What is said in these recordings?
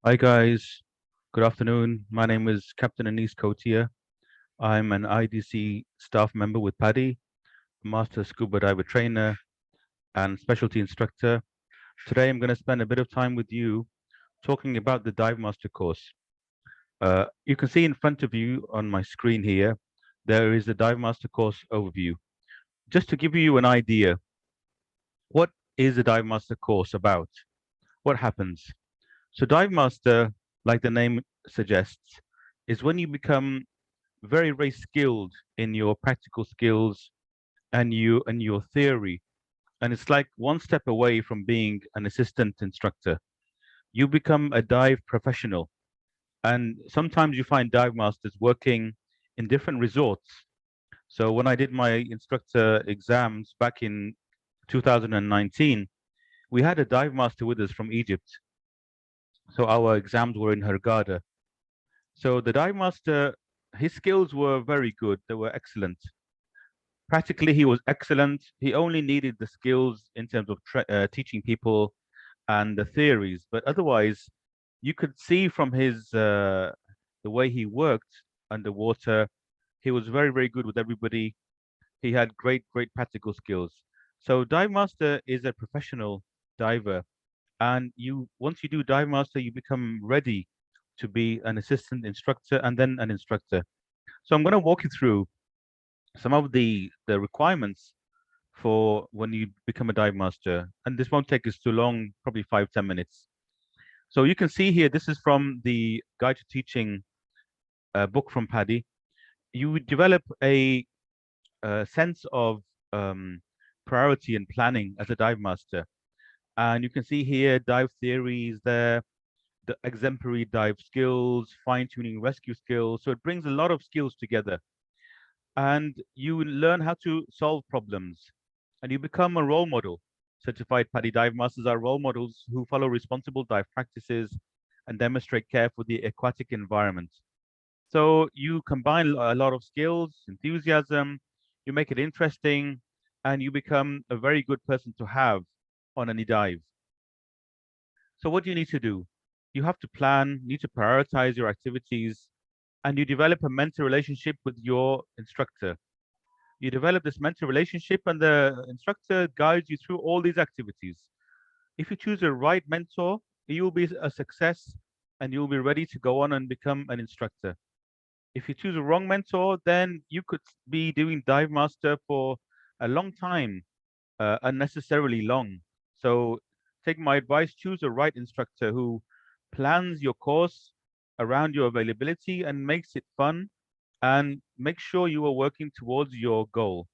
Hi guys, good afternoon. My name is Captain Anis Kotia. I'm an IDC staff member with Paddy, Master Scuba Diver Trainer and Specialty Instructor. Today I'm going to spend a bit of time with you talking about the DiveMaster course. You can see in front of you on my screen here, there is the DiveMaster course overview. Just to give you an idea, what is the DiveMaster course about? What happens? So DiveMaster, like the name suggests, is when you become very skilled in your practical skills and your theory, and it's like one step away from being an assistant instructor. You become a dive professional, and sometimes you find dive masters working in different resorts. So when I did my instructor exams back in 2019, we had a dive master with us from Egypt. So our exams were in Hurghada. So the dive master, his skills were very good, they were excellent. Practically, he was excellent. He only needed the skills in terms of teaching people and the theories, but otherwise, you could see from his the way he worked underwater, he was very good with everybody. He had great practical skills. So dive master is a professional diver, and you once you do dive master, you become ready to be an assistant instructor and then an instructor. So I'm going to walk you through some of the requirements for when you become a dive master, and this won't take us too long, probably 5-10 minutes. So you can see here, this is from the Guide to Teaching book from Paddy. You would develop a sense of um, priority and planning as a dive master, and you can see here dive theories there, the exemplary dive skills, fine-tuning rescue skills. So it brings a lot of skills together, and you learn how to solve problems, and you become a role model. Certified PADI dive masters are role models who follow responsible dive practices and demonstrate care for the aquatic environment. So you combine a lot of skills, enthusiasm, you make it interesting, and you become a very good person to have on any dive. So what do you need to do? You have to plan, need to prioritize your activities, and you develop a mentor relationship with your instructor. You develop this mentor relationship, and the instructor guides you through all these activities. If you choose a right mentor, you'll be a success and you'll be ready to go on and become an instructor. If you choose a wrong mentor, then you could be doing dive master for a long time, unnecessarily long. So take my advice, choose a right instructor who plans your course around your availability and makes it fun, and make sure you are working towards your goal.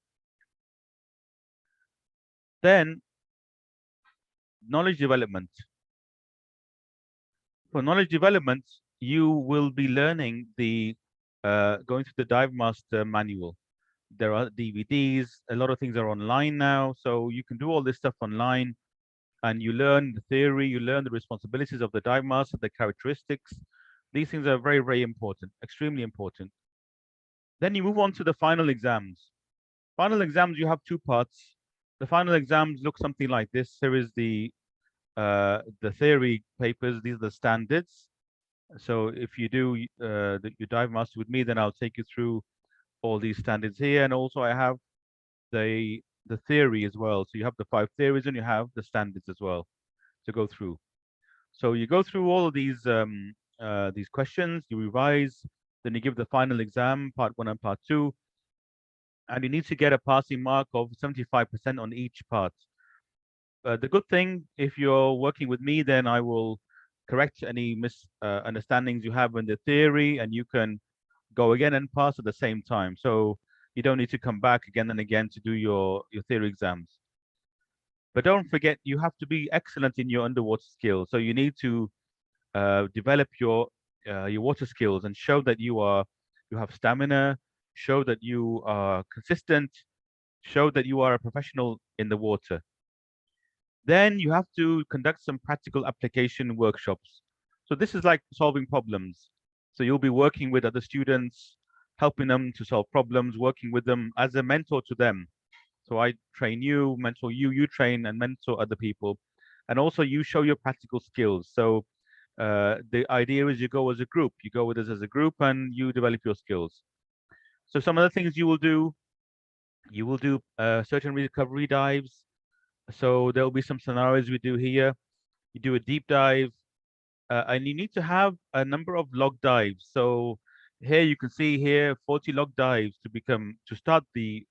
Then knowledge development. For knowledge development, you will be learning the going through the Dive Master manual. There are DVDs, a lot of things are online now, so you can do all this stuff online, and you learn the theory, you learn the responsibilities of the dive master, the characteristics. These things are very important, extremely important. Then you move on to the final exams. Final exams, you have two parts. The final exams look something like this. Here is the theory papers. These are the standards. So if you do your dive master with me, then I'll take you through all these standards here. And also I have the theory as well. So you have the 5 theories and you have the standards as well to go through. So you go through all of these questions, you revise, then you give the final exam, part 1 and part 2, and you need to get a passing mark of 75% on each part. The good thing, if you're working with me, then I will correct any misunderstandings you have in the theory, and you can go again and pass at the same time. So you don't need to come back again and again to do your theory exams. But don't forget, you have to be excellent in your underwater skills. So you need to develop your water skills and show that you have stamina, show that you are consistent, show that you are a professional in the water. Then you have to conduct some practical application workshops. So this is like solving problems. So you'll be working with other students, helping them to solve problems, working with them as a mentor to them. So I train you, mentor you, you train and mentor other people. And also you show your practical skills. So The idea is you go as a group. You go with us as a group, and you develop your skills. So some of the things you will do search and recovery dives. So there will be some scenarios we do here. You do a deep dive, and you need to have a number of log dives. So here you can see here 40 log dives to start the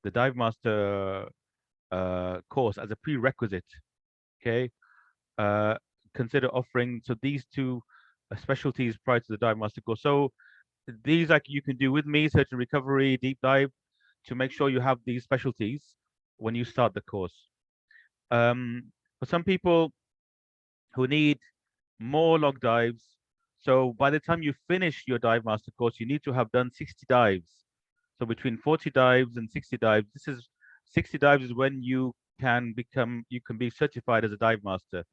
DiveMaster course as a prerequisite. Okay, uh, consider offering these two specialties prior to the DiveMaster course. So these like you can do with me, search and recovery, deep dive, to make sure you have these specialties when you start the course. For some people who need more log dives, so by the time you finish your dive master course, you need to have done 60 dives. So between 40 dives and 60 dives, 60 dives is when you can be certified as a dive master.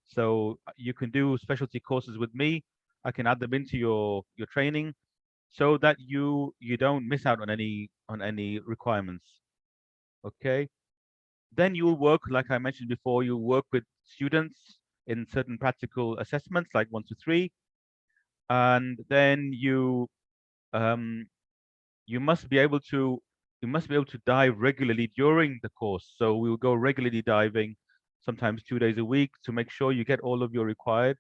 So you can do specialty courses with me. I can add them into your training so that you don't miss out on any requirements. Okay. Then you will work, like I mentioned before, you work with students in certain practical assessments like 1 to 3, and then um, you must be able to dive regularly during the course. So we will go regularly diving, sometimes 2 days a week, to make sure you get all of your required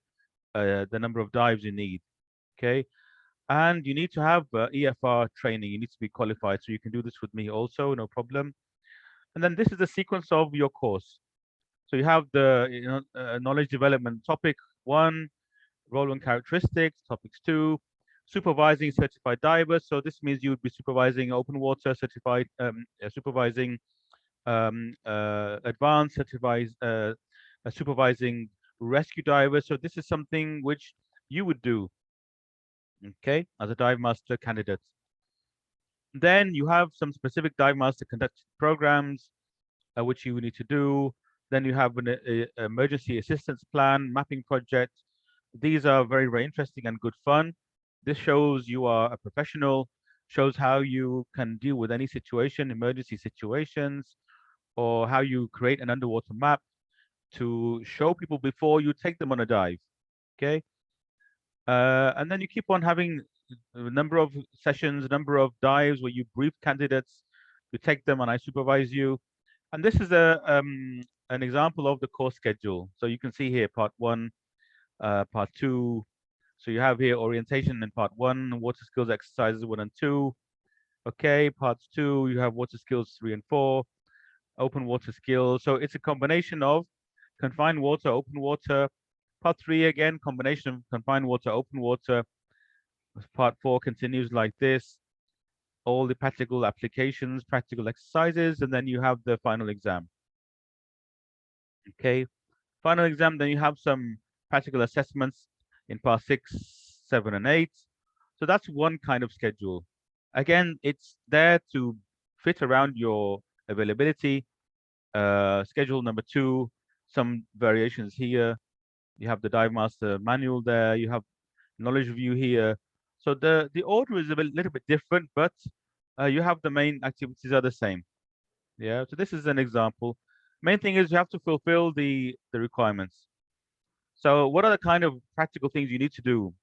the number of dives you need. Okay, and you need to have EFR training. You need to be qualified, so you can do this with me also, no problem. And then this is the sequence of your course. So you have the knowledge development topic 1, role and characteristics, topics 2, supervising certified divers. So this means you would be supervising open water certified, supervising advanced certified, supervising rescue divers. So this is something which you would do, okay, as a dive master candidate. Then you have some specific dive master conducted programs which you need to do. Then you have an emergency assistance plan, mapping project. These are very, very interesting and good fun. This shows you are a professional, shows how you can deal with any situation, emergency situations, or how you create an underwater map to show people before you take them on a dive. Okay. And then you keep on having a number of sessions, a number of dives where you brief candidates, you take them and I supervise you. And this is an example of the course schedule. So you can see here part 1, part 2. So you have here orientation in part 1, water skills exercises 1 and 2. Okay, part 2, you have water skills 3 and 4, open water skills. So it's a combination of confined water, open water. Part 3 again, combination of confined water, open water. Part 4 continues like this. All the practical applications, practical exercises, and then you have the final exam. Okay, final exam, then you have some practical assessments in part 6, 7, and 8. So that's one kind of schedule. Again, it's there to fit around your availability. Schedule number 2, some variations here. You have the Dive Master manual there. You have knowledge review here. So the order is a little bit different, but you have the main activities are the same. Yeah. So this is an example. Main thing is you have to fulfill the requirements. So what are the kind of practical things you need to do?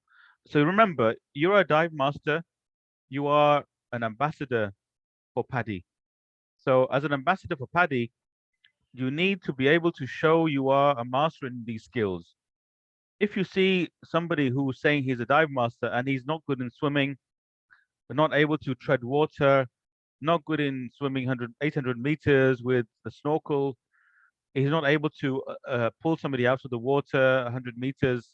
So remember, you're a dive master. You are an ambassador for PADI. So as an ambassador for PADI, you need to be able to show you are a master in these skills. If you see somebody who's saying he's a dive master and he's not good in swimming, not able to tread water, not good in swimming 800 meters with the snorkel, he's not able to pull somebody out of the water 100 meters,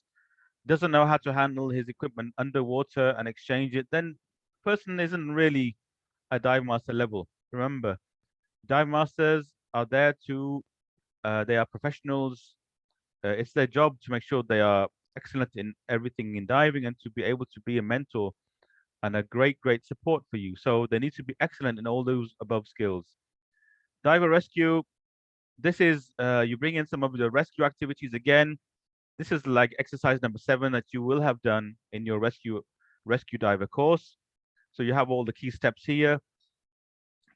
doesn't know how to handle his equipment underwater and exchange it, then person isn't really a dive master level. Remember, dive masters are there to they are professionals. It's their job to make sure they are excellent in everything in diving and to be able to be a mentor and a great support for you. So they need to be excellent in all those above skills. Diver rescue. This is you bring in some of the rescue activities again. This is like exercise number 7 that you will have done in your rescue diver course. So you have all the key steps here.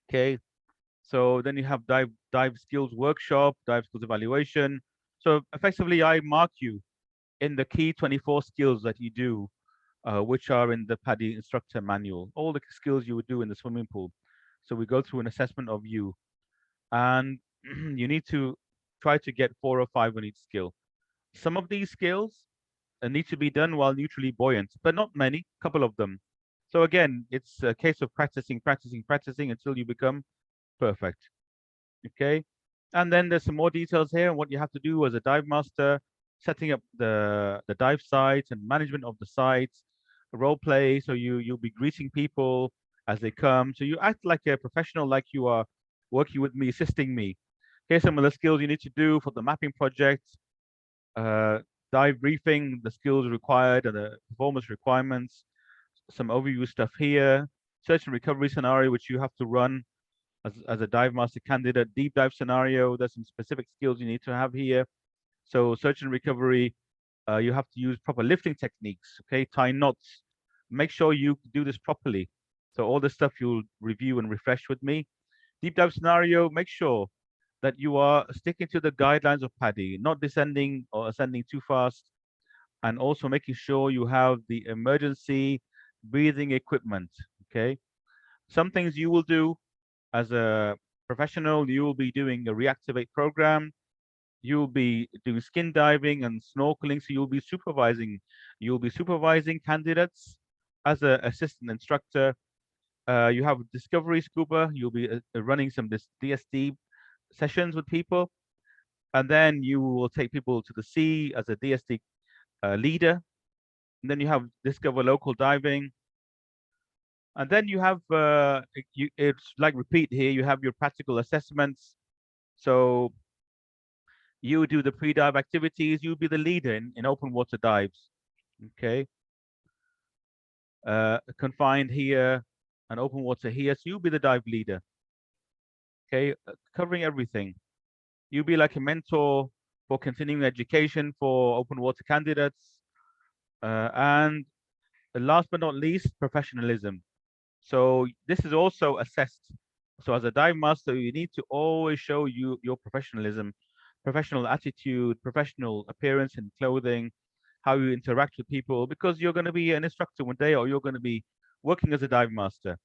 Okay. So then you have dive skills workshop, dive skills evaluation. So effectively, I mark you. in the key 24 skills that you do, which are in the PADI instructor manual, all the skills you would do in the swimming pool. So we go through an assessment of you, and you need to try to get 4 or 5 on each skill. Some of these skills need to be done while neutrally buoyant, but not many, a couple of them. So again, it's a case of practicing, practicing, practicing until you become perfect. Okay. And then there's some more details here on what you have to do as a dive master, setting up the dive sites and management of the sites, role play. So you'll be greeting people as they come. So you act like a professional, like you are working with me, assisting me. Okay, some of the skills you need to do for the mapping project, uh, dive briefing, the skills required and the performance requirements, some overview stuff here, search and recovery scenario, which you have to run as a dive master candidate, deep dive scenario. There's some specific skills you need to have here. So search and recovery, you have to use proper lifting techniques, okay? Tie knots. Make sure you do this properly. So all this stuff you'll review and refresh with me. Deep dive scenario, make sure that you are sticking to the guidelines of PADI, not descending or ascending too fast, and also making sure you have the emergency breathing equipment, okay? Some things you will do as a professional, you will be doing a reactivate program. You'll be doing skin diving and snorkeling. So you'll be supervising. You'll be supervising candidates as an assistant instructor. You have discovery scuba. You'll be running some DSD sessions with people, and then you will take people to the sea as a DSD leader. And then you have discover local diving, and then you have it's like repeat here. You have your practical assessments. So you do the pre-dive activities. You'll be the leader in open water dives. Okay. Confined here and open water here. So you'll be the dive leader. Okay. Covering everything. You'll be like a mentor for continuing education for open water candidates. And last but not least, professionalism. So this is also assessed. So as a dive master, you need to always show your professionalism, professional attitude, professional appearance and clothing, how you interact with people, because you're going to be an instructor one day or you're going to be working as a dive master.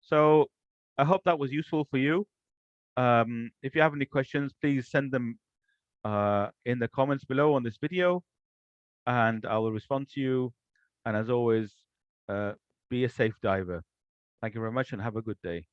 So I hope that was useful for you. If you have any questions, please send them in the comments below on this video, and I will respond to you. And as always, be a safe diver. Thank you very much and have a good day.